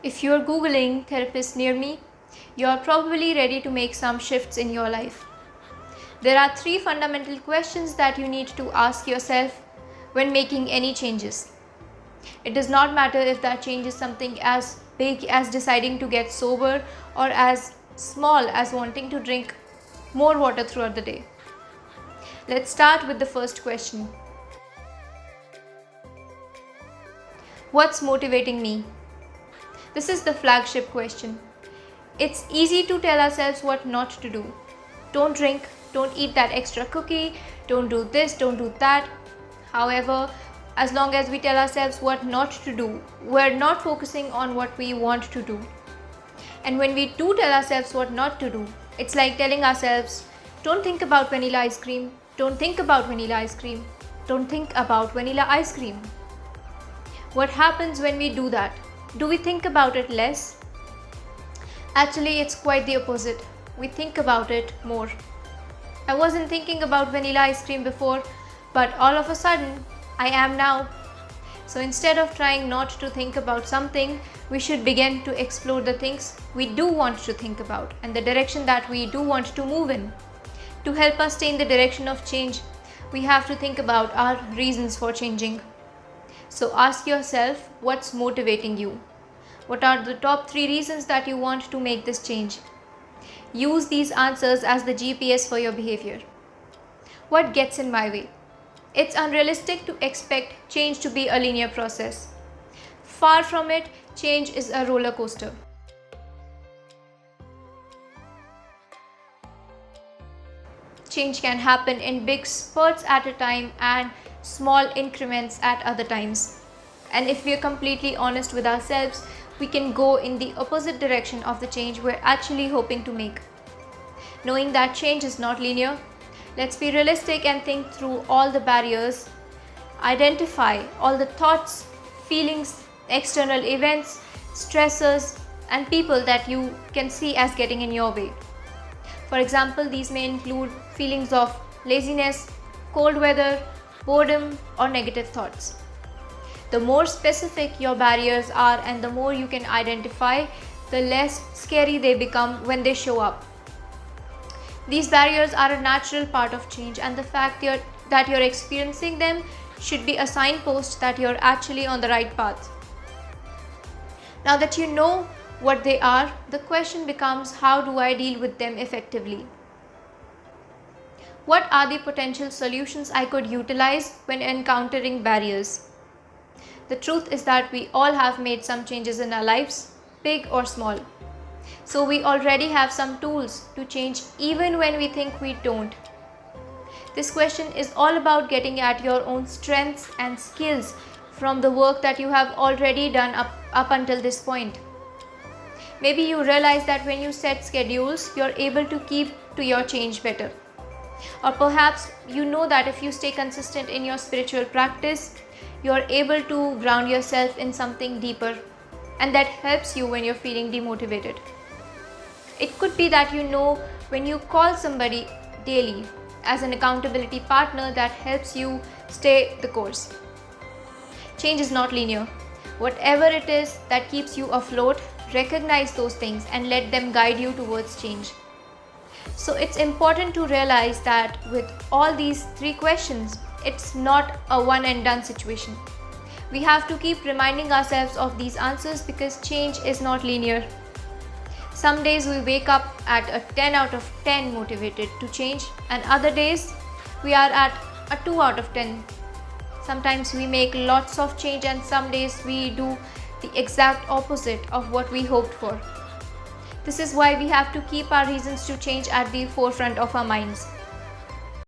If you're Googling therapists near me, you're probably ready to make some shifts in your life. There are 3 fundamental questions that you need to ask yourself when making any changes. It does not matter if that change is something as big as deciding to get sober or as small as wanting to drink more water throughout the day. Let's start with the first question. What's motivating me? This is the flagship question. It's easy to tell ourselves what not to do. Don't drink, don't eat that extra cookie, don't do this, don't do that. However, as long as we tell ourselves what not to do, we're not focusing on what we want to do. And when we do tell ourselves what not to do, it's like telling ourselves, don't think about vanilla ice cream, don't think about vanilla ice cream, don't think about vanilla ice cream. What happens when we do that? Do we think about it less? Actually, it's quite the opposite. We think about it more. I wasn't thinking about vanilla ice cream before, but all of a sudden, I am now. So instead of trying not to think about something, we should begin to explore the things we do want to think about and the direction that we do want to move in. To help us stay in the direction of change, we have to think about our reasons for changing. So ask yourself, what's motivating you? What are the top 3 reasons that you want to make this change? Use these answers as the GPS for your behavior. What gets in my way? It's unrealistic to expect change to be a linear process. Far from it, change is a roller coaster. Change can happen in big spurts at a time and small increments at other times. And if we are completely honest with ourselves, we can go in the opposite direction of the change we're actually hoping to make. Knowing that change is not linear, let's be realistic and think through all the barriers, identify all the thoughts, feelings, external events, stressors, and people that you can see as getting in your way. For example, these may include feelings of laziness, cold weather, boredom, or negative thoughts. The more specific your barriers are and the more you can identify, the less scary they become when they show up. These barriers are a natural part of change, and the fact that you're experiencing them should be a signpost that you're actually on the right path. Now that you know what they are, the question becomes, how do I deal with them effectively? What are the potential solutions I could utilize when encountering barriers? The truth is that we all have made some changes in our lives, big or small. So we already have some tools to change even when we think we don't. This question is all about getting at your own strengths and skills from the work that you have already done up until this point. Maybe you realize that when you set schedules, you're able to keep to your change better. Or perhaps you know that if you stay consistent in your spiritual practice, you're able to ground yourself in something deeper, and that helps you when you're feeling demotivated. It could be that you know when you call somebody daily as an accountability partner that helps you stay the course. Change is not linear. Whatever it is that keeps you afloat, recognize those things and let them guide you towards change. So it's important to realize that with all these 3 questions, it's not a one and done situation. We have to keep reminding ourselves of these answers because change is not linear. Some days we wake up at a 10 out of 10 motivated to change, and other days we are at a 2 out of 10. Sometimes we make lots of change and some days we do the exact opposite of what we hoped for. This is why we have to keep our reasons to change at the forefront of our minds.